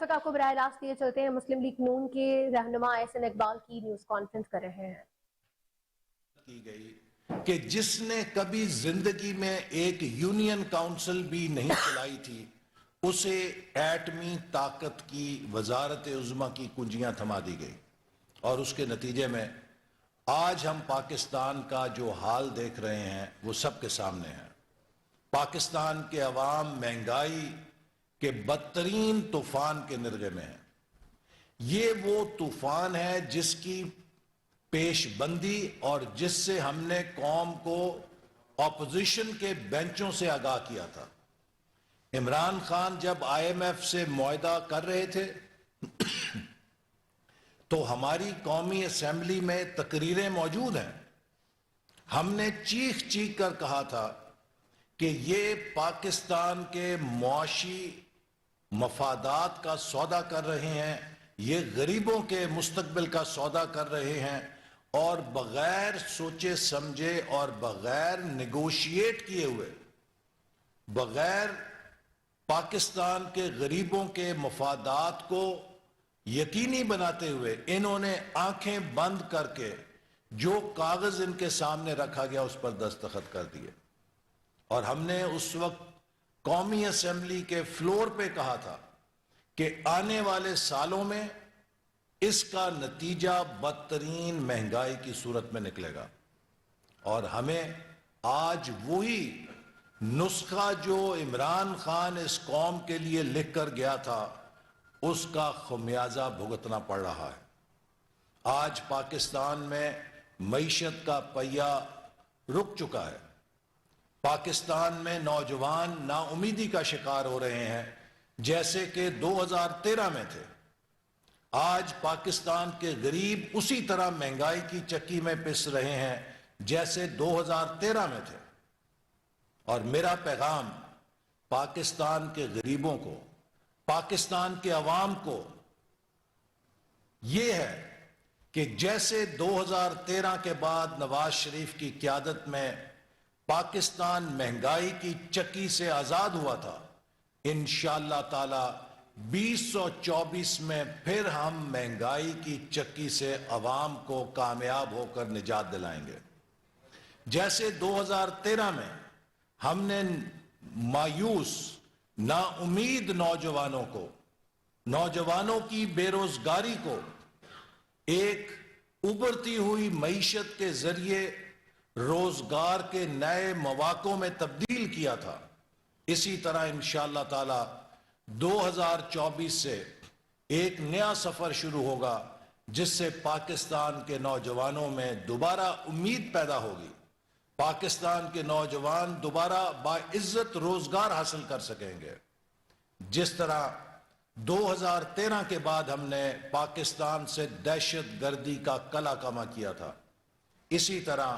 اس وقت آپ کو براہ راست یہ چلتے ہیں، مسلم لیگ نون کے رہنما احسن اقبال کی نیوز کانفرنس کر رہے ہیں کی گئی کہ جس نے کبھی زندگی میں ایک یونین کاؤنسل بھی نہیں چلائی تھی اسے ایٹمی طاقت کی وزارت عظمیٰ کی کنجیاں تھما دی گئی، اور اس کے نتیجے میں آج ہم پاکستان کا جو حال دیکھ رہے ہیں وہ سب کے سامنے ہے۔ پاکستان کے عوام مہنگائی کے بدترین طوفان کے نرغے میں ہے۔ یہ وہ طوفان ہے جس کی پیش بندی اور جس سے ہم نے قوم کو اپوزیشن کے بینچوں سے آگاہ کیا تھا۔ عمران خان جب آئی ایم ایف سے معاہدہ کر رہے تھے تو ہماری قومی اسمبلی میں تقریریں موجود ہیں، ہم نے چیخ چیخ کر کہا تھا کہ یہ پاکستان کے معاشی مفادات کا سودا کر رہے ہیں، یہ غریبوں کے مستقبل کا سودا کر رہے ہیں، اور بغیر سوچے سمجھے اور بغیر نیگوشیٹ کیے ہوئے، بغیر پاکستان کے غریبوں کے مفادات کو یقینی بناتے ہوئے انہوں نے آنکھیں بند کر کے جو کاغذ ان کے سامنے رکھا گیا اس پر دستخط کر دیے۔ اور ہم نے اس وقت قومی اسمبلی کے فلور پہ کہا تھا کہ آنے والے سالوں میں اس کا نتیجہ بدترین مہنگائی کی صورت میں نکلے گا، اور ہمیں آج وہی نسخہ جو عمران خان اس قوم کے لیے لکھ کر گیا تھا اس کا خمیازہ بھگتنا پڑ رہا ہے۔ آج پاکستان میں معیشت کا پہیہ رک چکا ہے، پاکستان میں نوجوان نا امیدی کا شکار ہو رہے ہیں جیسے کہ 2013 میں تھے۔ آج پاکستان کے غریب اسی طرح مہنگائی کی چکی میں پس رہے ہیں جیسے 2013 میں تھے، اور میرا پیغام پاکستان کے غریبوں کو، پاکستان کے عوام کو یہ ہے کہ جیسے 2013 کے بعد نواز شریف کی قیادت میں پاکستان مہنگائی کی چکی سے آزاد ہوا تھا، انشاءاللہ تعالی 2024 میں پھر ہم مہنگائی کی چکی سے عوام کو کامیاب ہو کر نجات دلائیں گے۔ جیسے 2013 میں ہم نے مایوس نا امید نوجوانوں کو، نوجوانوں کی بے روزگاری کو ایک ابھرتی ہوئی معیشت کے ذریعے روزگار کے نئے مواقع میں تبدیل کیا تھا، اسی طرح انشاءاللہ تعالی 2024 سے ایک نیا سفر شروع ہوگا جس سے پاکستان کے نوجوانوں میں دوبارہ امید پیدا ہوگی، پاکستان کے نوجوان دوبارہ باعزت روزگار حاصل کر سکیں گے۔ جس طرح 2013 کے بعد ہم نے پاکستان سے دہشت گردی کا کلا کما کیا تھا، اسی طرح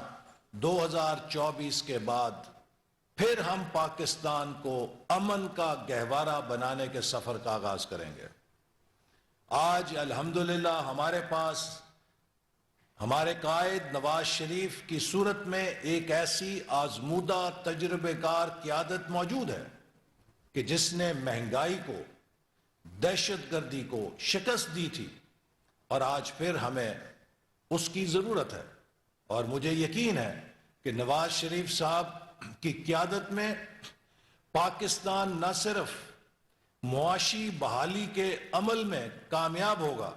2024 کے بعد پھر ہم پاکستان کو امن کا گہوارہ بنانے کے سفر کا آغاز کریں گے۔ آج الحمدللہ ہمارے پاس ہمارے قائد نواز شریف کی صورت میں ایک ایسی آزمودہ تجربے کار قیادت موجود ہے کہ جس نے مہنگائی کو، دہشت گردی کو شکست دی تھی، اور آج پھر ہمیں اس کی ضرورت ہے، اور مجھے یقین ہے کہ نواز شریف صاحب کی قیادت میں پاکستان نہ صرف معاشی بحالی کے عمل میں کامیاب ہوگا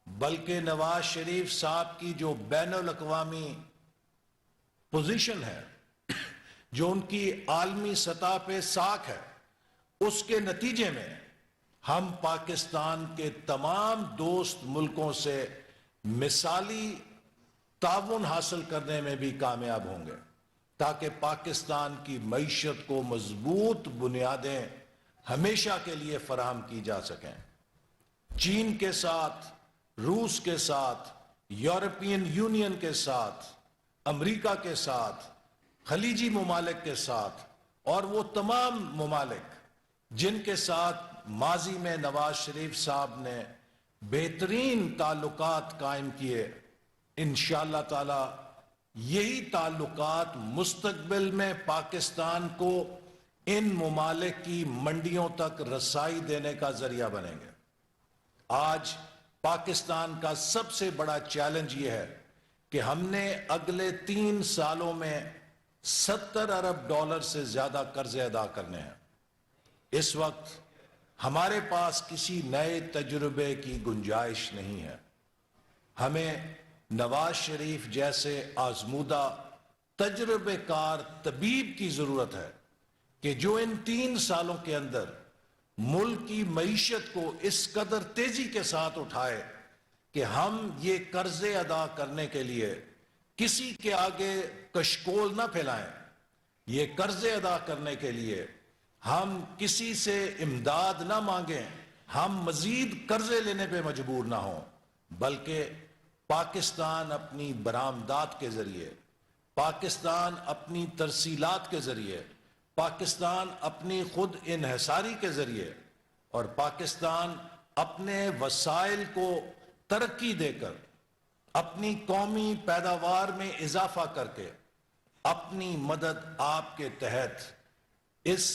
بلکہ نواز شریف صاحب کی جو بین الاقوامی پوزیشن ہے، جو ان کی عالمی سطح پہ ساکھ ہے، اس کے نتیجے میں ہم پاکستان کے تمام دوست ملکوں سے مثالی تعاون حاصل کرنے میں بھی کامیاب ہوں گے، تاکہ پاکستان کی معیشت کو مضبوط بنیادیں ہمیشہ کے لیے فراہم کی جا سکیں۔ چین کے ساتھ، روس کے ساتھ، یورپین یونین کے ساتھ، امریکہ کے ساتھ، خلیجی ممالک کے ساتھ، اور وہ تمام ممالک جن کے ساتھ ماضی میں نواز شریف صاحب نے بہترین تعلقات قائم کیے، انشاءاللہ تعالی یہی تعلقات مستقبل میں پاکستان کو ان ممالک کی منڈیوں تک رسائی دینے کا ذریعہ بنیں گے۔ آج پاکستان کا سب سے بڑا چیلنج یہ ہے کہ ہم نے اگلے 3 سالوں میں 70 ارب ڈالر سے زیادہ قرضے ادا کرنے ہیں. اس وقت ہمارے پاس کسی نئے تجربے کی گنجائش نہیں ہے. ہمیں نواز شریف جیسے آزمودہ تجربے کار طبیب کی ضرورت ہے کہ جو ان 3 سالوں کے اندر ملک کی معیشت کو اس قدر تیزی کے ساتھ اٹھائے کہ ہم یہ قرضے ادا کرنے کے لیے کسی کے آگے کشکول نہ پھیلائیں. یہ قرضے ادا کرنے کے لیے ہم کسی سے امداد نہ مانگیں, ہم مزید قرضے لینے پہ مجبور نہ ہوں, بلکہ پاکستان اپنی برآمدات کے ذریعے, پاکستان اپنی ترسیلات کے ذریعے, پاکستان اپنی خود انحصاری کے ذریعے اور پاکستان اپنے وسائل کو ترقی دے کر, اپنی قومی پیداوار میں اضافہ کر کے اپنی مدد آپ کے تحت اس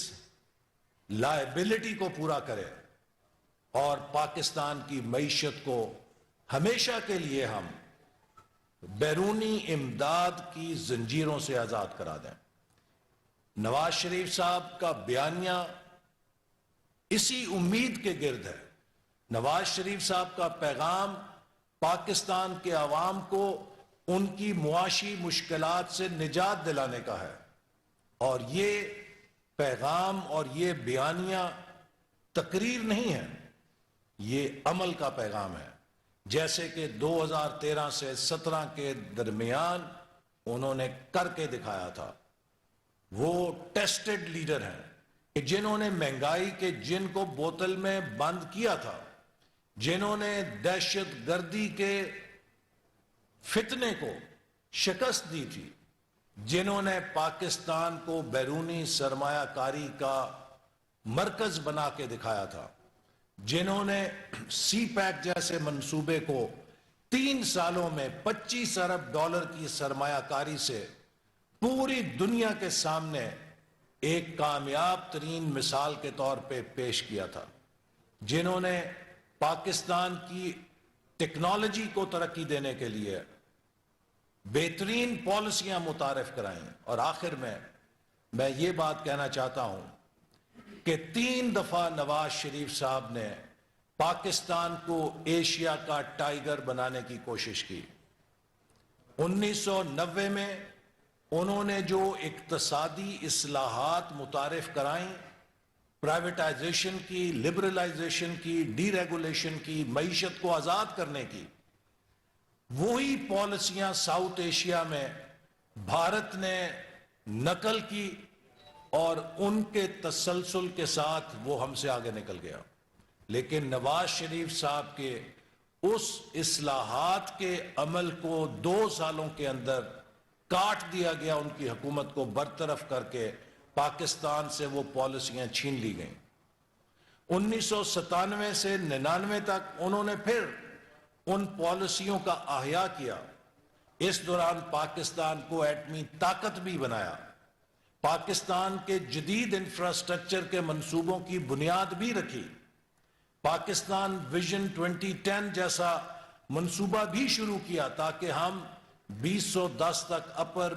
لائبلٹی کو پورا کرے اور پاکستان کی معیشت کو ہمیشہ کے لیے ہم بیرونی امداد کی زنجیروں سے آزاد کرا دیں. نواز شریف صاحب کا بیانیہ اسی امید کے گرد ہے. نواز شریف صاحب کا پیغام پاکستان کے عوام کو ان کی معاشی مشکلات سے نجات دلانے کا ہے, اور یہ پیغام اور یہ بیانیہ تقریر نہیں ہے, یہ عمل کا پیغام ہے. جیسے کہ 2013 سے 17 کے درمیان انہوں نے کر کے دکھایا تھا. وہ ٹیسٹڈ لیڈر ہیں کہ جنہوں نے مہنگائی کے جن کو بوتل میں بند کیا تھا, جنہوں نے دہشت گردی کے فتنے کو شکست دی تھی, جنہوں نے پاکستان کو بیرونی سرمایہ کاری کا مرکز بنا کے دکھایا تھا, جنہوں نے سی پیک جیسے منصوبے کو 3 سالوں میں 25 ارب ڈالر کی سرمایہ کاری سے پوری دنیا کے سامنے ایک کامیاب ترین مثال کے طور پہ پیش کیا تھا, جنہوں نے پاکستان کی ٹیکنالوجی کو ترقی دینے کے لیے بہترین پالیسیاں متعارف کرائیں. اور آخر میں یہ بات کہنا چاہتا ہوں کہ 3 دفعہ نواز شریف صاحب نے پاکستان کو ایشیا کا ٹائیگر بنانے کی کوشش کی. 1990 میں انہوں نے جو اقتصادی اصلاحات متعارف کرائیں, پرائیویٹائزیشن کی, لبرلائزیشن کی, ڈی ریگولیشن کی, معیشت کو آزاد کرنے کی, وہی پالیسیاں ساؤتھ ایشیا میں بھارت نے نقل کی اور ان کے تسلسل کے ساتھ وہ ہم سے آگے نکل گیا. لیکن نواز شریف صاحب کے اس اصلاحات کے عمل کو 2 سالوں کے اندر کاٹ دیا گیا, ان کی حکومت کو برطرف کر کے پاکستان سے وہ پالیسیاں چھین لی گئیں. 1997 سے 99 تک انہوں نے پھر ان پالیسیوں کا احیاء کیا. اس دوران پاکستان کو ایٹمی طاقت بھی بنایا, پاکستان کے جدید انفراسٹرکچر کے منصوبوں کی بنیاد بھی رکھی, پاکستان ویژن 2010 جیسا منصوبہ بھی شروع کیا تاکہ ہم 2010 تک اپر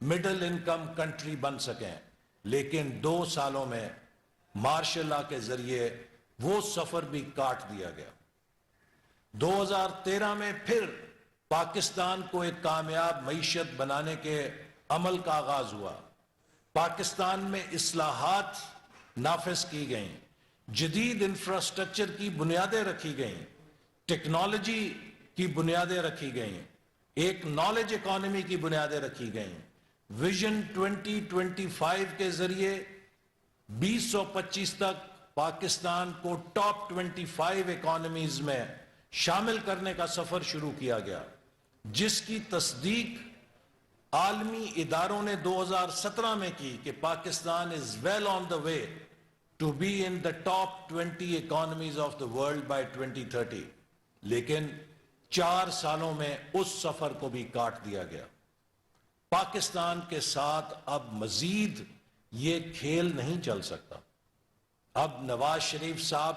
مڈل انکم کنٹری بن سکیں. لیکن 2 سالوں میں مارشل لا کے ذریعے وہ سفر بھی کاٹ دیا گیا. 2013 میں پھر پاکستان کو ایک کامیاب معیشت بنانے کے عمل کا آغاز ہوا. پاکستان میں اصلاحات نافذ کی گئیں, جدید انفراسٹرکچر کی بنیادیں رکھی گئیں, ٹیکنالوجی کی بنیادیں رکھی گئیں, ایک نالج اکانومی کی بنیادیں رکھی گئیں. ویژن 2025 کے ذریعے 2025 تک پاکستان کو ٹاپ 25 اکانومیز میں شامل کرنے کا سفر شروع کیا گیا, جس کی تصدیق عالمی اداروں نے 2017 میں کی کہ Pakistan is well on the way to be in the top 20 economies of the world by 2030. لیکن 4 سالوں میں اس سفر کو بھی کاٹ دیا گیا. پاکستان کے ساتھ اب مزید یہ کھیل نہیں چل سکتا. اب نواز شریف صاحب